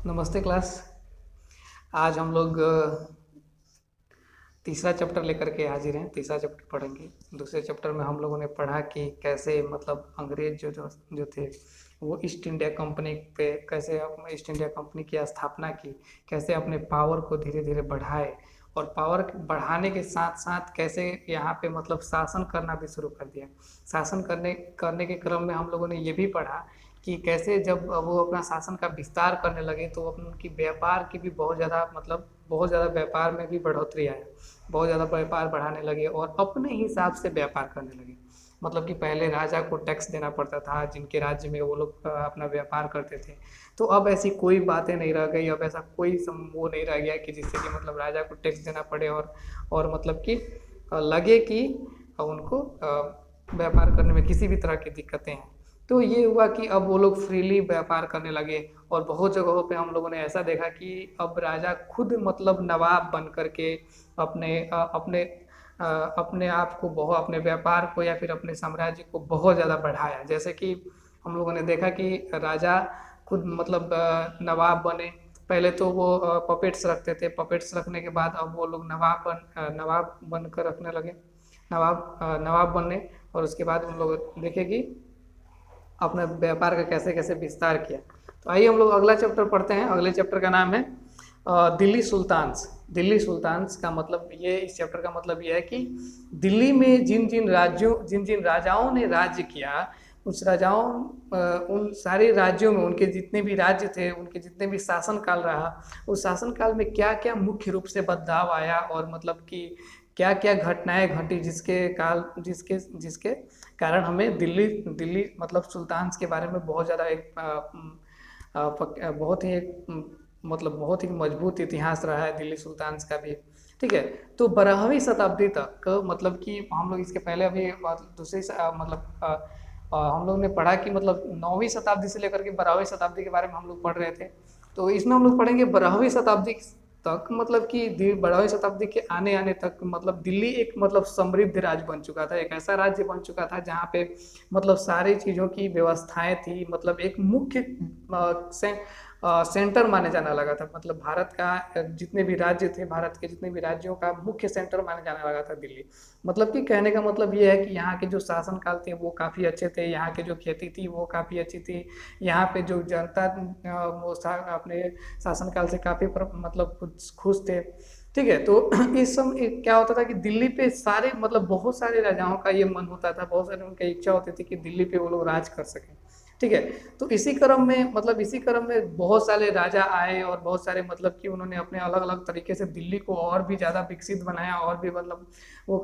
नमस्ते क्लास। आज हम लोग तीसरा चैप्टर लेकर के हाजिर हैं। तीसरा चैप्टर पढ़ेंगे। दूसरे चैप्टर में हम लोगों ने पढ़ा कि कैसे मतलब अंग्रेज जो थे वो ईस्ट इंडिया कंपनी पे कैसे ईस्ट इंडिया कंपनी की स्थापना की, कैसे अपने पावर को धीरे धीरे बढ़ाए और पावर बढ़ाने के साथ साथ कैसे यहाँ पे मतलब शासन करना भी शुरू कर दिया। शासन करने करने के क्रम में हम लोगों ने ये भी पढ़ा कि कैसे जब वो अपना शासन का विस्तार करने लगे तो उनकी व्यापार की भी बहुत ज़्यादा मतलब बहुत ज़्यादा व्यापार में भी बढ़ोतरी आया। बहुत ज़्यादा व्यापार बढ़ाने लगे और अपने हिसाब से व्यापार करने लगे। मतलब कि पहले राजा को टैक्स देना पड़ता था, जिनके राज्य में वो लोग अपना व्यापार करते थे। तो अब ऐसी कोई बातें नहीं रह गई। अब ऐसा कोई वो नहीं रह गया कि जिससे कि मतलब राजा को टैक्स देना पड़े और मतलब कि लगे कि उनको व्यापार करने में किसी भी तरह की दिक्कतें हैं। तो ये हुआ कि अब वो लोग फ्रीली व्यापार करने लगे और बहुत जगहों पे हम लोगों ने ऐसा देखा कि अब राजा खुद मतलब नवाब बन करके अपने अपने आप को बहुत अपने व्यापार को या फिर अपने साम्राज्य को बहुत ज़्यादा बढ़ाया। जैसे कि हम लोगों ने देखा कि राजा खुद मतलब नवाब बने। पहले तो वो पपेट्स रखते थे। पपेट्स रखने के बाद अब वो लोग नवाब बनकर रखने लगे। नवाब बनने और उसके बाद उन लोग देखे कि अपने व्यापार का कैसे कैसे विस्तार किया। तो आइए हम लोग अगला चैप्टर पढ़ते हैं। अगले चैप्टर का नाम है दिल्ली सुल्तान्स। दिल्ली सुल्तान्स का मतलब ये, इस चैप्टर का मतलब ये है कि दिल्ली में जिन जिन राजाओं ने राज्य किया, उस राजाओं उन सारे राज्यों में उनके जितने भी राज्य थे, उनके जितने भी शासन काल रहा, उस शासन काल में क्या क्या मुख्य रूप से बदलाव आया और मतलब कि क्या क्या घटनाएं घटी जिसके जिसके कारण हमें दिल्ली दिल्ली मतलब सुल्तान्स के बारे में बहुत ज़्यादा बहुत ही मतलब बहुत ही मजबूत इतिहास रहा है दिल्ली सुल्तान्स का भी। ठीक है। तो 12वीं शताब्दी तक मतलब कि हम लोग इसके पहले अभी हम लोग ने पढ़ा कि मतलब 9वीं शताब्दी से लेकर के 12वीं शताब्दी के बारे में हम लोग पढ़ रहे थे। तो इसमें हम लोग पढ़ेंगे 12वीं शताब्दी तक मतलब कि 12वीं शताब्दी के आने आने तक मतलब दिल्ली एक मतलब समृद्ध राज्य बन चुका था। एक ऐसा राज्य बन चुका था जहाँ पे मतलब सारी चीज़ों की व्यवस्थाएं थी। मतलब एक मुख्य सेंटर माने जाने लगा था। मतलब भारत का जितने भी राज्य थे, भारत के जितने भी राज्यों का मुख्य सेंटर माने जाने लगा था दिल्ली। मतलब कि कहने का मतलब ये है कि यहाँ के जो शासन काल थे वो काफ़ी अच्छे थे। यहाँ की जो खेती थी वो काफ़ी अच्छी थी। यहाँ पे जो जनता वो अपने शासनकाल से काफ़ी मतलब खुश थे। ठीक है। तो इस समय क्या होता था कि दिल्ली पे सारे मतलब बहुत सारे राजाओं का ये मन होता था, बहुत सारे उनकी इच्छा होती थी कि दिल्ली पे वो लोग राज कर सकें। ठीक है। तो इसी क्रम में बहुत सारे राजा आए और बहुत सारे मतलब कि उन्होंने अपने अलग अलग तरीके से दिल्ली को और भी ज़्यादा विकसित बनाया और भी मतलब वो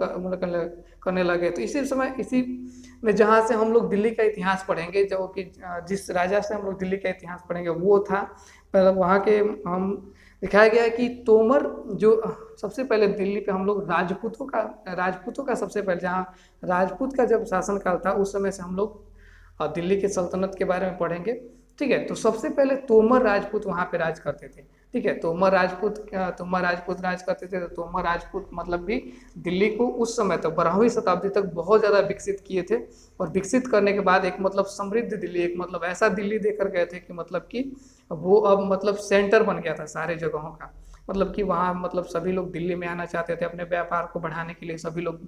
करने लगे। तो इसी में जहाँ से हम लोग दिल्ली का इतिहास पढ़ेंगे, जो कि जिस राजा से हम लोग दिल्ली का इतिहास पढ़ेंगे वो था मतलब वहाँ के हम दिखाया गया है कि तोमर जो सबसे पहले दिल्ली पे हम लोग राजपूतों का सबसे पहले जहाँ राजपूत का जब शासनकाल था उस समय से हम लोग दिल्ली के सल्तनत के बारे में पढ़ेंगे। ठीक है। तो सबसे पहले तोमर राजपूत वहाँ पे राज करते थे। ठीक है। तोमर राजपूत राज करते थे। तो तोमर राजपूत मतलब भी दिल्ली को उस समय तक 12वीं शताब्दी तक बहुत ज़्यादा विकसित किए थे। और विकसित करने के बाद एक मतलब समृद्ध दिल्ली, एक मतलब ऐसा दिल्ली देकर गए थे कि मतलब कि वो अब मतलब सेंटर बन गया था सारे जगहों का। मतलब कि वहाँ मतलब सभी लोग दिल्ली में आना चाहते थे अपने व्यापार को बढ़ाने के लिए। सभी लोग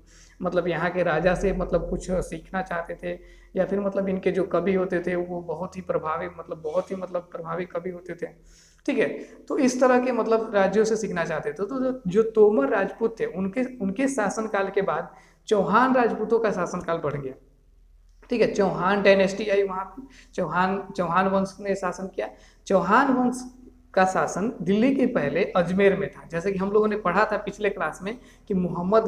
मतलब यहाँ के राजा से मतलब कुछ सीखना चाहते थे या फिर मतलब इनके जो कवि होते थे वो बहुत ही प्रभावी कवि होते थे। ठीक है। तो इस तरह के मतलब राज्यों से सीखना चाहते थे। तो जो तोमर राजपूत थे उनके उनके शासनकाल के बाद चौहान राजपूतों का शासनकाल बढ़ गया। ठीक है। चौहान डायनेस्टी आई वहाँ पे। चौहान वंश ने शासन किया। चौहान वंश का शासन दिल्ली के पहले अजमेर में था। जैसे कि हम लोगों ने पढ़ा था पिछले क्लास में कि मोहम्मद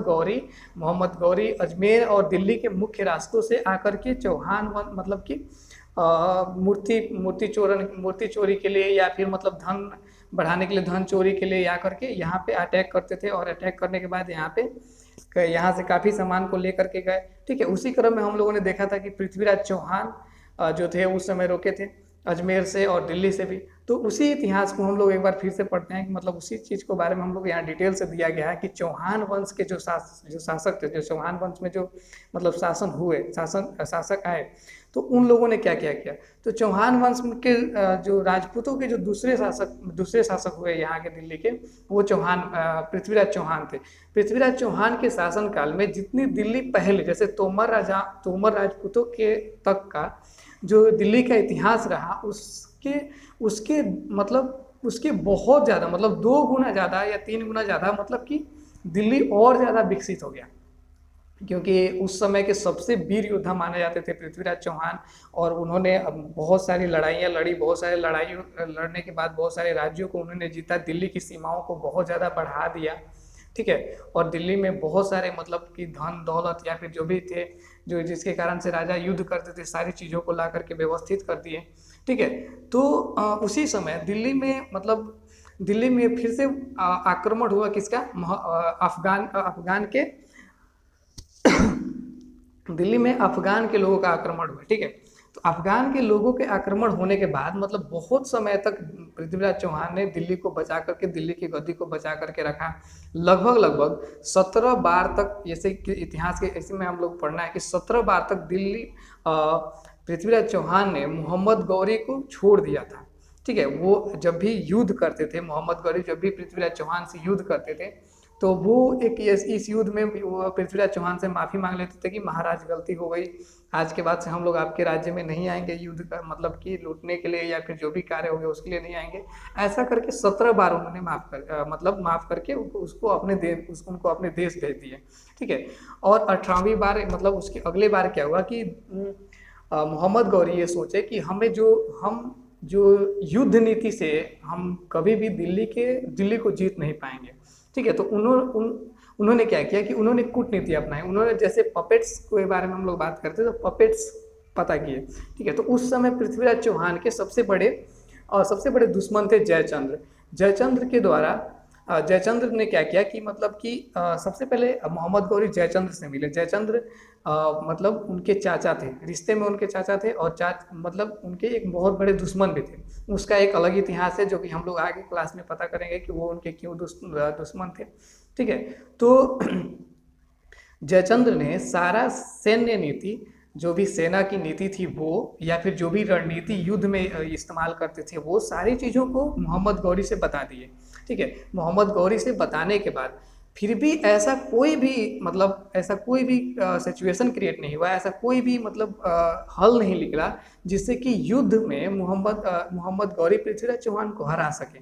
गौरी अजमेर और दिल्ली के मुख्य रास्तों से आकर के चौहान वंश मतलब कि मूर्ति चोरी के लिए या फिर मतलब धन बढ़ाने के लिए, धन चोरी के लिए आकर के यहाँ पे अटैक करते थे और अटैक करने के बाद यहाँ से काफ़ी सामान को लेकर के गए। ठीक है। उसी क्रम में हम लोगों ने देखा था कि पृथ्वीराज चौहान जो थे उस समय रोके थे। अजमेर से और दिल्ली से भी। तो उसी इतिहास को हम लोग एक बार फिर से पढ़ते हैं कि मतलब उसी चीज़ के बारे में हम लोग यहाँ डिटेल से दिया गया है कि चौहान वंश के जो शासक थे, जो चौहान वंश में जो मतलब शासक आए, तो उन लोगों ने क्या क्या किया। तो चौहान वंश के जो राजपूतों के जो दूसरे शासक हुए यहाँ के दिल्ली के, वो पृथ्वीराज चौहान थे। पृथ्वीराज चौहान के शासन काल में जितनी दिल्ली पहले, जैसे तोमर राजपूतों के तक का जो दिल्ली का इतिहास रहा, उसके मतलब उसके बहुत ज़्यादा, मतलब 2 गुना ज़्यादा या 3 गुना ज़्यादा, मतलब कि दिल्ली और ज़्यादा विकसित हो गया। क्योंकि उस समय के सबसे वीर योद्धा माने जाते थे पृथ्वीराज चौहान, और उन्होंने बहुत सारी लड़ाइयाँ लड़ी, बहुत सारे लड़ाइयों लड़ने के बाद बहुत सारे राज्यों को उन्होंने जीता, दिल्ली की सीमाओं को बहुत ज़्यादा बढ़ा दिया, ठीक है। और दिल्ली में बहुत सारे मतलब कि धन दौलत या फिर जो भी थे, जो जिसके कारण से राजा युद्ध करते थे, सारी चीज़ों को ला करके व्यवस्थित कर दिए, ठीक है। तो उसी समय दिल्ली में फिर से आक्रमण हुआ किसका, अफगान के दिल्ली में अफगान के लोगों का आक्रमण हुआ, ठीक है। तो अफगान के लोगों के आक्रमण होने के बाद मतलब बहुत समय तक पृथ्वीराज चौहान ने दिल्ली को बचा करके, दिल्ली की गद्दी को बचा करके रखा। लगभग 17 बार तक, जैसे कि इतिहास के ऐसे में हम लोग पढ़ना है कि 17 बार तक दिल्ली पृथ्वीराज चौहान ने मोहम्मद गौरी को छोड़ दिया था, ठीक है। वो जब भी युद्ध करते थे, मोहम्मद गौरी जब भी पृथ्वीराज चौहान से युद्ध करते थे, तो वो इस युद्ध में वो पृथ्वीराज चौहान से माफ़ी मांग लेते थे कि महाराज गलती हो गई, आज के बाद से हम लोग आपके राज्य में नहीं आएंगे, युद्ध का मतलब कि लूटने के लिए या फिर जो भी कार्य हो गया उसके लिए नहीं आएंगे। ऐसा करके 17 बार उन्होंने माफ़ करके उनको अपने देश भेज दिए, ठीक है। और 18वीं बार मतलब उसके अगले बार क्या हुआ कि मोहम्मद गौरी ये सोचे कि हम जो युद्ध नीति से हम कभी भी दिल्ली को जीत नहीं पाएंगे, ठीक है। तो उन्होंने क्या किया कि उन्होंने कूटनीति अपनाई। उन्होंने जैसे पपेट्स के बारे में हम लोग बात करते हैं, तो पपेट्स पता किए, ठीक है। तो उस समय पृथ्वीराज चौहान के सबसे बड़े दुश्मन थे जयचंद्र। जयचंद्र ने क्या किया कि मतलब कि सबसे पहले मोहम्मद गौरी जयचंद्र से मिले। जयचंद्र मतलब उनके चाचा थे, रिश्ते में उनके चाचा थे, और मतलब उनके एक बहुत बड़े दुश्मन भी थे। उसका एक अलग इतिहास है जो कि हम लोग आगे क्लास में पता करेंगे कि वो उनके क्यों दुश्मन थे, ठीक है। तो जयचंद्र ने सारा सैन्य नीति, जो भी सेना की नीति थी वो, या फिर जो भी रणनीति युद्ध में इस्तेमाल करते थे, वो सारी चीज़ों को मोहम्मद गौरी से बता दिए, ठीक है। मोहम्मद गौरी से बताने के बाद फिर भी ऐसा कोई भी सिचुएशन क्रिएट नहीं हुआ, ऐसा कोई भी मतलब हल नहीं निकला जिससे कि युद्ध में मोहम्मद गौरी पृथ्वीराज चौहान को हरा सके,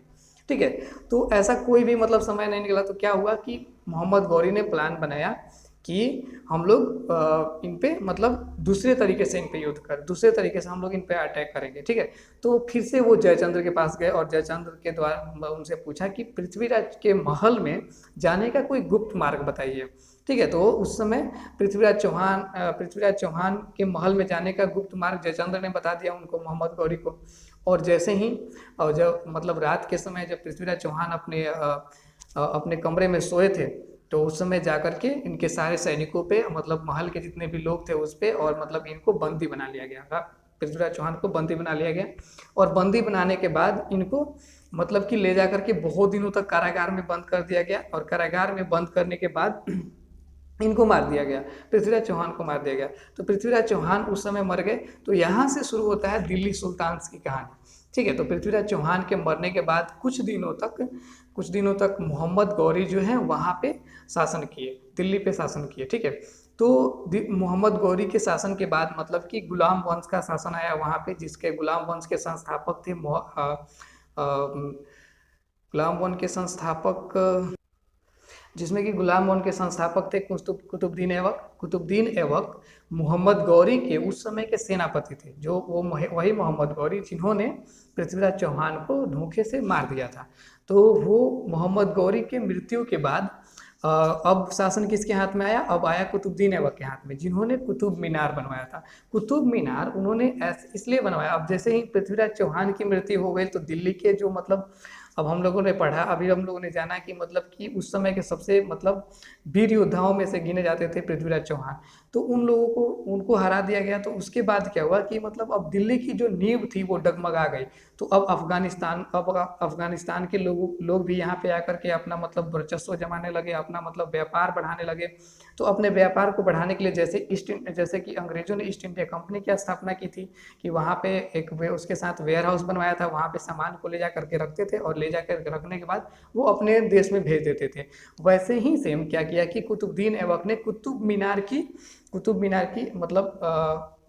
ठीक है। तो ऐसा कोई भी मतलब समय नहीं निकला। तो क्या हुआ कि मोहम्मद गौरी ने प्लान बनाया कि हम लोग इन पे मतलब दूसरे तरीके से हम लोग इन पे अटैक करेंगे, ठीक है। तो फिर से वो जयचंद्र के पास गए और जयचंद्र के द्वारा उनसे पूछा कि पृथ्वीराज के महल में जाने का कोई गुप्त मार्ग बताइए, ठीक है। तो उस समय पृथ्वीराज चौहान के महल में जाने का गुप्त मार्ग जयचंद्र ने बता दिया उनको, मोहम्मद गौरी को। और जैसे ही जब मतलब रात के समय जब पृथ्वीराज चौहान अपने कमरे में सोए थे, तो उस समय जाकर के इनके सारे सैनिकों पे, मतलब महल के जितने भी लोग थे उस पे, और मतलब इनको बंदी बना लिया गया, पृथ्वीराज चौहान को बंदी बना लिया गया। और बंदी बनाने के बाद इनको मतलब कि ले जाकर के बहुत दिनों तक कारागार में बंद कर दिया गया, और कारागार में बंद करने के बाद इनको मार दिया गया, पृथ्वीराज चौहान को मार दिया गया। तो पृथ्वीराज चौहान उस समय मर गए। तो यहाँ से शुरू होता है दिल्ली सुल्तान की कहानी, ठीक है। तो पृथ्वीराज चौहान के मरने के बाद कुछ दिनों तक मोहम्मद गौरी जो है वहाँ पे शासन किए, दिल्ली पे शासन किए, ठीक है। तो मोहम्मद गौरी के शासन के बाद मतलब कि गुलाम वंश का शासन आया वहाँ पे, जिसके गुलाम वंश के संस्थापक थे जिसमें कि गुलाम वंश के संस्थापक थे कुतुबुद्दीन ऐबक मोहम्मद गौरी के उस समय के सेनापति थे, जो वही मोहम्मद गौरी जिन्होंने पृथ्वीराज चौहान को धोखे से मार दिया था। तो वो मोहम्मद गौरी के मृत्यु के बाद अब शासन किसके हाथ में आया, अब आया कुतुबुद्दीन ऐबक के हाथ में, जिन्होंने कुतुब मीनार बनवाया था। कुतुब मीनार उन्होंने इसलिए बनवाया, अब जैसे ही पृथ्वीराज चौहान की मृत्यु हो गई तो दिल्ली के जो मतलब अब हम लोगों ने पढ़ा, अभी हम लोगों ने जाना कि मतलब कि उस समय के सबसे मतलब वीर योद्धाओं में से गिने जाते थे पृथ्वीराज चौहान। तो उन लोगों को उनको हरा दिया गया। तो उसके बाद क्या हुआ कि मतलब अब दिल्ली की जो नींव थी वो डगमगा गई। तो अब अफगानिस्तान के लोग भी यहाँ पे आकर के अपना मतलब वर्चस्व जमाने लगे, अपना मतलब व्यापार बढ़ाने लगे। तो अपने व्यापार को बढ़ाने के लिए जैसे कि अंग्रेजों ने ईस्ट इंडिया कंपनी की स्थापना की थी कि वहाँ पे उसके साथ वेयर हाउस बनवाया था, वहाँ पे सामान को ले जा करके रखते थे और ले जा कर रखने के बाद वो अपने देश में भेज देते थे। वैसे ही सेम क्या किया कि कुतुबुद्दीन ऐबक ने कुतुब मीनार की मतलब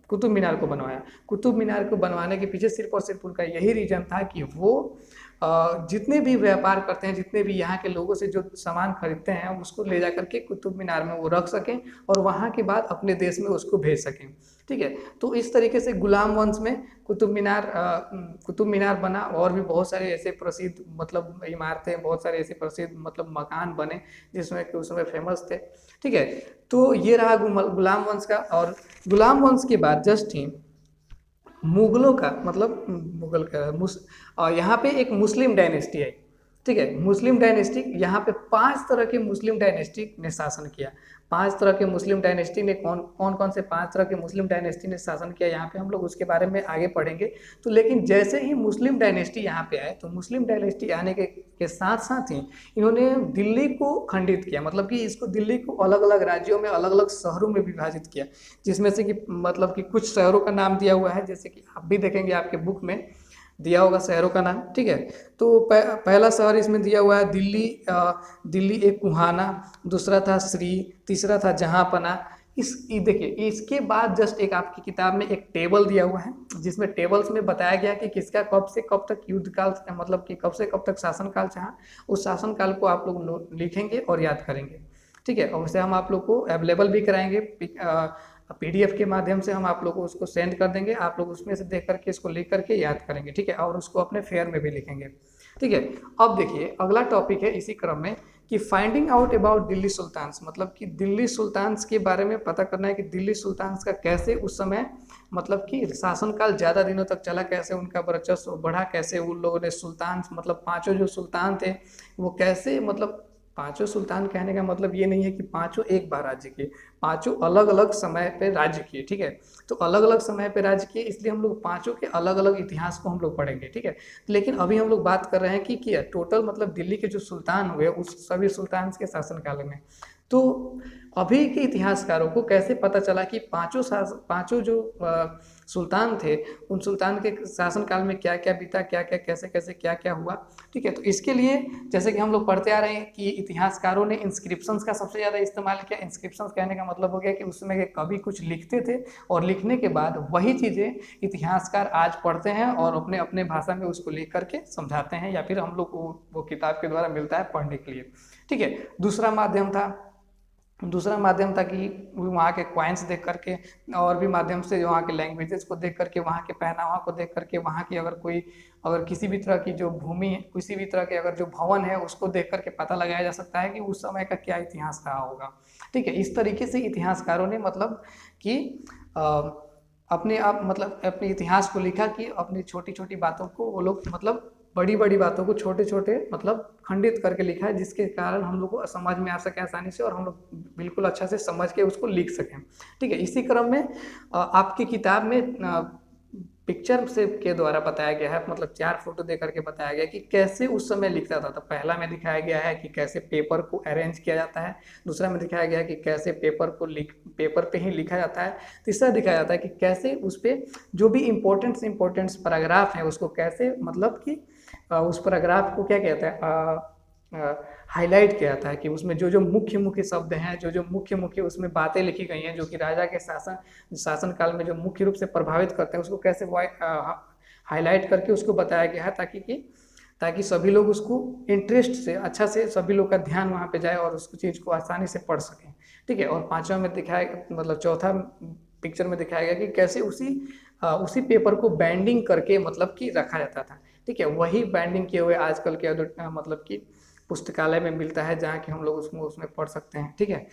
कुतुब मीनार को बनवाया। कुतुब मीनार को बनवाने के पीछे सिर्फ और सिर्फ उनका यही रीजन था कि वो जितने भी व्यापार करते हैं, जितने भी यहाँ के लोगों से जो सामान खरीदते हैं, उसको ले जा करके कुतुब मीनार में वो रख सकें और वहाँ के बाद अपने देश में उसको भेज सकें। ठीक है, तो इस तरीके से गुलाम वंश में कुतुब मीनार बना। और भी बहुत सारे ऐसे प्रसिद्ध मतलब इमारतें, बहुत सारे ऐसे प्रसिद्ध मतलब मकान बने जिसमें कि उसमें फेमस थे। ठीक है, तो ये रहा गुलाम वंश का। और गुलाम वंश के बाद जस्ट ही मुगलों का मतलब मुगल का यहाँ पे एक मुस्लिम डायनेस्टी है। ठीक है, मुस्लिम डायनेस्टी, यहाँ पे 5 तरह के मुस्लिम डायनेस्टी ने शासन किया। 5 तरह के मुस्लिम डायनेस्टी ने कौन कौन से 5 तरह के मुस्लिम डायनेस्टी ने शासन किया, यहाँ पे हम लोग उसके बारे में आगे पढ़ेंगे। तो लेकिन जैसे ही मुस्लिम डायनेस्टी यहाँ पे आए, तो मुस्लिम डायनेस्टी आने के साथ साथ ही इन्होंने दिल्ली को खंडित किया। मतलब कि इसको दिल्ली को अलग अलग राज्यों में, अलग अलग शहरों में विभाजित किया, जिसमें से कि मतलब कि कुछ शहरों का नाम दिया हुआ है, जैसे कि आप भी देखेंगे आपके बुक में दिया होगा शहरों का नाम। ठीक है, तो पहला शहर इसमें दिया हुआ है दिल्ली एक कुहाना, दूसरा था श्री, तीसरा था जहांपना। देखिए, इसके बाद जस्ट एक आपकी किताब में एक टेबल दिया हुआ है, जिसमें टेबल्स में बताया गया कि किसका कब से कब तक युद्ध काल, मतलब कि कब से कब तक शासन काल चाहा। उस शासन काल को आप लोग लिखेंगे और याद करेंगे। ठीक है, और उसे हम आप लोग को अवेलेबल भी कराएंगे, PDF के माध्यम से हम आप लोग को उसको सेंड कर देंगे। आप लोग उसमें से देख करके इसको लिख करके याद करेंगे। ठीक है, और उसको अपने फेयर में भी लिखेंगे। ठीक है, अब देखिए अगला टॉपिक है इसी क्रम में कि finding out about Delhi sultans, मतलब कि दिल्ली सुल्तान्स के बारे में पता करना है कि दिल्ली सुल्तान्स का कैसे उस समय मतलब कि शासनकाल ज़्यादा दिनों तक चला, कैसे उनका वर्चस्व बढ़ा, कैसे उन लोगों ने सुल्तान मतलब 5 जो सुल्तान थे वो कैसे मतलब 5 सुल्तान कहने का मतलब ये नहीं है कि 5 एक बार राज्य किए, 5 अलग अलग समय पे राज्य किए। ठीक है, तो अलग अलग समय पे राज्य किए, इसलिए हम लोग 5 के अलग अलग इतिहास को हम लोग पढ़ेंगे। ठीक है, लेकिन अभी हम लोग बात कर रहे हैं कि टोटल मतलब दिल्ली के जो सुल्तान हुए उस सभी सुल्तान के शासनकाल में। तो अभी के इतिहासकारों को कैसे पता चला कि 5 जो सुल्तान थे, उन सुल्तान के शासनकाल में क्या क्या बीता, क्या क्या कैसे कैसे क्या क्या हुआ। ठीक है, तो इसके लिए जैसे कि हम लोग पढ़ते आ रहे हैं कि इतिहासकारों ने इंस्क्रिप्शंस का सबसे ज़्यादा इस्तेमाल किया। इंस्क्रिप्शंस कहने का मतलब हो गया कि उस समय के कवि कुछ लिखते थे और लिखने के बाद वही चीज़ें इतिहासकार आज पढ़ते हैं और अपने अपने भाषा में उसको लिख करके समझाते हैं, या फिर हम लोग को वो किताब के द्वारा मिलता है पढ़ने के लिए। ठीक है, दूसरा माध्यम था कि वहाँ के क्वाइंस देख करके, और भी माध्यम से वहाँ के लैंग्वेजेस को देख करके, वहाँ के पहनावा को देख करके, वहाँ की अगर किसी भी तरह की जो भूमि है, किसी भी तरह के अगर जो भवन है उसको देख करके पता लगाया जा सकता है कि उस समय का क्या इतिहास रहा होगा। ठीक है, इस तरीके से इतिहासकारों ने मतलब कि अपने आप मतलब अपने इतिहास को लिखा कि अपनी छोटी छोटी बातों को वो लोग मतलब बड़ी बड़ी बातों को छोटे छोटे मतलब खंडित करके लिखा है, जिसके कारण हम लोग को समझ में आ सके आसानी से और हम लोग बिल्कुल अच्छा से समझ के उसको लिख सकें। ठीक है, इसी क्रम में आपकी किताब में पिक्चर से के द्वारा बताया गया है, मतलब 4 फोटो दे करके बताया गया कि कैसे उस समय लिखता था। तो पहला में दिखाया गया है कि कैसे पेपर को अरेंज किया जाता है, दूसरा में दिखाया गया है कि कैसे पेपर पे ही लिखा जाता है, तीसरा दिखाया जाता है कि कैसे उस पर जो भी इम्पोर्टेंट्स पैराग्राफ हैं उसको कैसे मतलब कि उस पैराग्राफ को क्या कहता है हाईलाइट किया जाता है, कि उसमें जो जो मुख्य शब्द हैं, जो जो मुख्य उसमें बातें लिखी गई हैं जो कि राजा के शासन काल में जो मुख्य रूप से प्रभावित करते हैं उसको कैसे हाईलाइट करके उसको बताया गया है, ताकि सभी लोग उसको इंटरेस्ट से अच्छा से सभी लोग का ध्यान वहाँ पे जाए और उस चीज़ को आसानी से पढ़ सकें। ठीक है, और पांचवा में मतलब चौथा पिक्चर में दिखाया गया कि कैसे उसी पेपर को बैंडिंग करके मतलब कि रखा जाता था। ठीक है, वही बैंडिंग किए हुए आजकल के मतलब कि पुस्तकालय में मिलता है, जहाँ कि हम लोग उसमें पढ़ सकते हैं। ठीक है,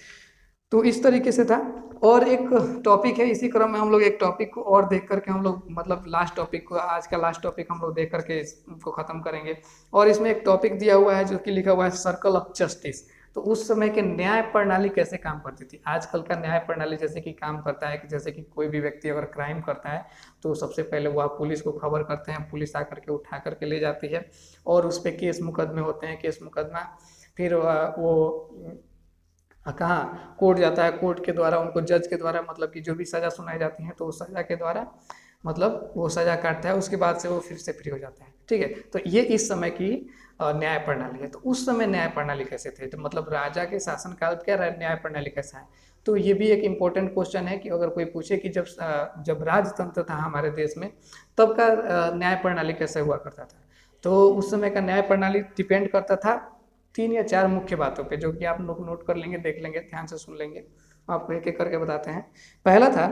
तो इस तरीके से था। और एक टॉपिक है, इसी क्रम में हम लोग एक टॉपिक को और देख करके हम लोग मतलब लास्ट टॉपिक को, आज का लास्ट टॉपिक हम लोग देख करके इसको ख़त्म करेंगे। और इसमें एक टॉपिक दिया हुआ है जो कि लिखा हुआ है सर्कल ऑफ जस्टिस। तो उस समय के न्याय प्रणाली कैसे काम करती थी, आजकल का न्याय प्रणाली जैसे कि काम करता है कि जैसे कि कोई भी व्यक्ति अगर क्राइम करता है तो सबसे पहले वह पुलिस को खबर करते हैं, पुलिस आकर के उठा करके ले जाती है और उस पर केस मुकदमे होते हैं, केस मुकदमा फिर वो कहाँ कोर्ट जाता है, कोर्ट के द्वारा उनको जज के द्वारा मतलब कि जो भी सज़ा सुनाई जाती है तो उस सज़ा के द्वारा मतलब वो सज़ा काटता है, उसके बाद से वो फिर से फ्री हो जाता है। ठीक है, तो ये इस समय की न्याय प्रणाली है। तो उस समय न्याय प्रणाली कैसे थे, तो मतलब राजा के शासनकाल क्या न्याय प्रणाली कैसा है, तो ये भी एक इम्पोर्टेंट क्वेश्चन है कि अगर कोई पूछे कि जब राजतंत्र था हमारे देश में तब का न्याय प्रणाली कैसे हुआ करता था, तो उस समय का न्याय प्रणाली डिपेंड करता था 3 या 4 मुख्य बातों पे, जो कि आप लोग नोट कर लेंगे, देख लेंगे, ध्यान से सुन लेंगे, आपको एक एक करके बताते हैं। पहला था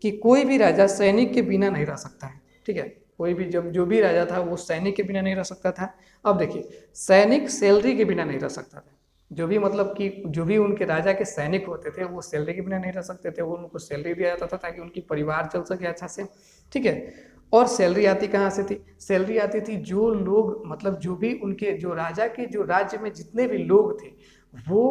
कि कोई भी राजा सैनिक के बिना नहीं रह सकता है। ठीक है, कोई भी जब जो भी राजा था वो सैनिक के बिना नहीं रह सकता था। अब देखिए, सैनिक सैलरी के बिना नहीं रह सकता था। जो भी मतलब कि जो भी उनके राजा के सैनिक होते थे वो सैलरी के बिना नहीं रह सकते थे, वो उनको सैलरी दिया जाता था ताकि उनकी परिवार चल सके अच्छा से। ठीक है, और सैलरी आती कहाँ से थी, सैलरी आती थी जो लोग मतलब जो भी उनके जो राजा के जो राज्य में जितने भी लोग थे वो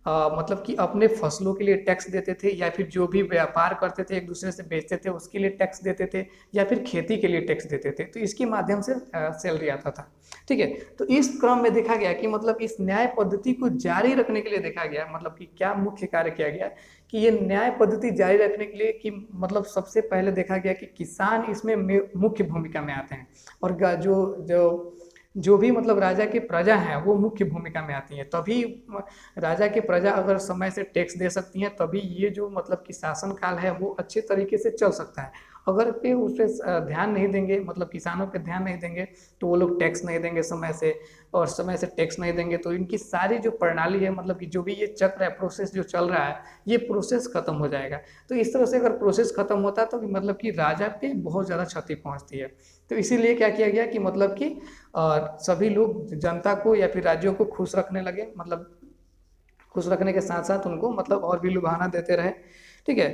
मतलब कि अपने फसलों के लिए टैक्स देते थे, या फिर जो भी व्यापार करते थे एक दूसरे से बेचते थे उसके लिए टैक्स देते थे, या फिर खेती के लिए टैक्स देते थे, तो इसके माध्यम से सैलरी आता था। ठीक है, तो इस क्रम में देखा गया कि मतलब इस न्याय पद्धति को जारी रखने के लिए देखा गया मतलब कि क्या मुख्य कार्य किया गया कि ये न्याय पद्धति जारी रखने के लिए कि मतलब सबसे पहले देखा गया कि किसान इसमें मुख्य भूमिका में आते हैं, और जो जो जो भी मतलब राजा की प्रजा है वो मुख्य भूमिका में आती है। तभी राजा की प्रजा अगर समय से टैक्स दे सकती है तभी ये जो मतलब कि शासन काल है वो अच्छे तरीके से चल सकता है। अगर पे उस पर ध्यान नहीं देंगे मतलब किसानों पे ध्यान नहीं देंगे तो वो लोग टैक्स नहीं देंगे समय से, और समय से टैक्स नहीं देंगे तो इनकी सारी जो प्रणाली है मतलब कि जो भी ये चक्र है, प्रोसेस जो चल रहा है, ये प्रोसेस खत्म हो जाएगा। तो इस तरह से अगर प्रोसेस खत्म होता है तो मतलब कि राजा पे बहुत ज़्यादा क्षति पहुंचती है। तो इसीलिए क्या किया गया कि मतलब कि सभी लोग जनता को या फिर राज्यों को खुश रखने लगे, मतलब खुश रखने के साथ साथ उनको मतलब और भी लुभाना देते रहे। ठीक है,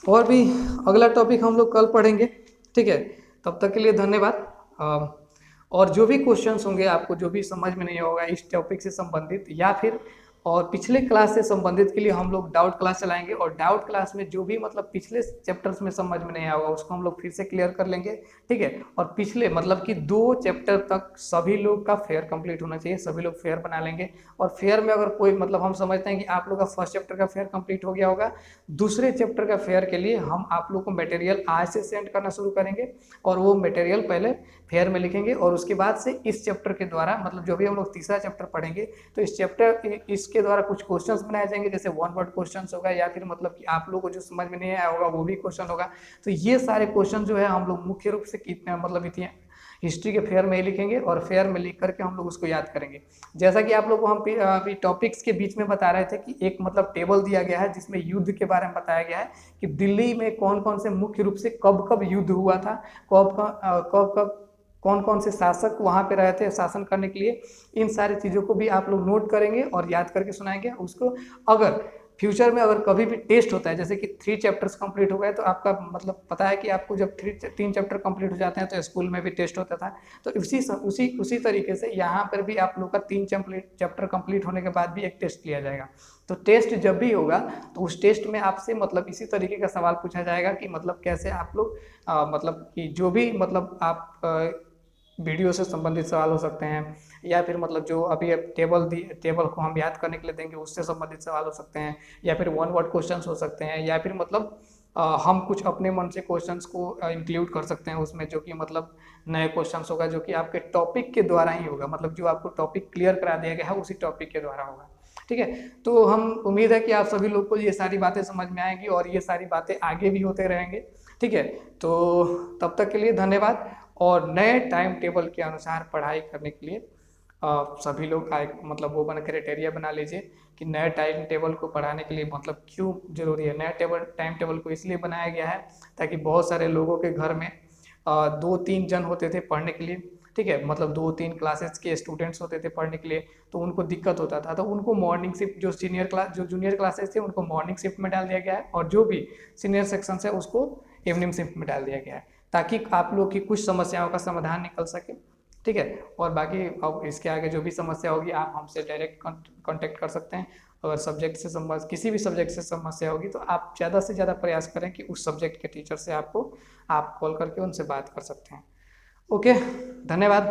और भी अगला टॉपिक हम लोग कल पढ़ेंगे। ठीक है, तब तक के लिए धन्यवाद। और जो भी क्वेश्चंस होंगे आपको जो भी समझ में नहीं होगा इस टॉपिक से संबंधित या फिर और पिछले क्लास से संबंधित के लिए हम लोग डाउट क्लास चलाएंगे, और डाउट क्लास में जो भी मतलब पिछले चैप्टर्स में समझ में नहीं आया होगा उसको हम लोग फिर से क्लियर कर लेंगे। ठीक है, और पिछले मतलब कि 2 चैप्टर तक सभी लोग का फेयर कंप्लीट होना चाहिए, सभी लोग फेयर बना लेंगे। और फेयर में अगर कोई मतलब हम समझते हैं कि आप लोग का फर्स्ट चैप्टर का फेयर कंप्लीट हो गया होगा, दूसरे चैप्टर का फेयर के लिए हम आप लोग को मटेरियल आज से सेंड करना शुरू करेंगे, और वो मटेरियल पहले फेयर में लिखेंगे और उसके बाद से इस चैप्टर के द्वारा मतलब जो भी हम लोग तीसरा चैप्टर पढ़ेंगे तो इस चैप्टर इसके द्वारा कुछ क्वेश्चंस बनाए जाएंगे, जैसे 1 वर्ड क्वेश्चंस होगा, या फिर मतलब कि आप लोगों को जो समझ में नहीं आया होगा वो भी क्वेश्चन होगा। तो ये सारे क्वेश्चन जो है हम लोग मुख्य रूप से कितने मतलब इतने हिस्ट्री के फेयर में ही लिखेंगे और फेयर में लिख करके हम लोग उसको याद करेंगे। जैसा कि आप लोग को हम अभी टॉपिक्स के बीच में बता रहे थे कि एक मतलब टेबल दिया गया है जिसमें युद्ध के बारे में बताया गया है कि दिल्ली में कौन कौन से मुख्य रूप से कब कब युद्ध हुआ था, कब कौन कौन से शासक वहाँ पे रहे थे शासन करने के लिए। इन सारी चीज़ों को भी आप लोग नोट करेंगे और याद करके सुनाएंगे उसको। अगर फ्यूचर में अगर कभी भी टेस्ट होता है, जैसे कि 3 चैप्टर्स कंप्लीट हो गए तो आपका मतलब पता है कि आपको जब 3 चैप्टर कंप्लीट हो जाते हैं तो स्कूल में भी टेस्ट होता था, तो उसी तरीके से यहाँ पर भी आप लोग का 3 चैप्टर कंप्लीट होने के बाद भी एक टेस्ट लिया जाएगा। तो टेस्ट जब भी होगा तो उस टेस्ट में आपसे मतलब इसी तरीके का सवाल पूछा जाएगा कि मतलब कैसे आप लोग मतलब कि जो भी मतलब आप वीडियो से संबंधित सवाल हो सकते हैं, या फिर मतलब जो अभी टेबल को हम याद करने के लिए देंगे उससे संबंधित सवाल हो सकते हैं, या फिर 1 वर्ड क्वेश्चंस हो सकते हैं, या फिर मतलब हम कुछ अपने मन से क्वेश्चंस को इंक्लूड कर सकते हैं उसमें, जो कि मतलब नए क्वेश्चंस होगा जो कि आपके टॉपिक के द्वारा ही होगा, मतलब जो आपको टॉपिक क्लियर करा दिया गया है उसी टॉपिक के द्वारा होगा। ठीक है, तो हम उम्मीद है कि आप सभी लोग को ये सारी बातें समझ में आएंगी और ये सारी बातें आगे भी होते रहेंगे। ठीक है, तो तब तक के लिए धन्यवाद। और नए टाइम टेबल के अनुसार पढ़ाई करने के लिए सभी लोग मतलब वो क्राइटेरिया बना लीजिए कि नए टाइम टेबल को पढ़ाने के लिए मतलब क्यों जरूरी है। नया टाइम टेबल को इसलिए बनाया गया है ताकि बहुत सारे लोगों के घर में 2-3 जन होते थे पढ़ने के लिए, ठीक है, मतलब 2-3 क्लासेस के स्टूडेंट्स होते थे पढ़ने के लिए, तो उनको दिक्कत होता था, तो उनको मॉर्निंग शिफ्ट, जो जूनियर क्लासेस थे उनको मॉर्निंग शिफ्ट में डाल दिया गया है, और जो भी सीनियर सेक्शन है उसको इवनिंग शिफ्ट में डाल दिया गया है, ताकि आप लोग की कुछ समस्याओं का समाधान निकल सके। ठीक है, और बाकी अब इसके आगे जो भी समस्या होगी आप हमसे डायरेक्ट कांटेक्ट कर सकते हैं। अगर सब्जेक्ट से किसी भी सब्जेक्ट से समस्या होगी तो आप ज़्यादा से ज़्यादा प्रयास करें कि उस सब्जेक्ट के टीचर से आप कॉल करके उनसे बात कर सकते हैं। ओके, धन्यवाद।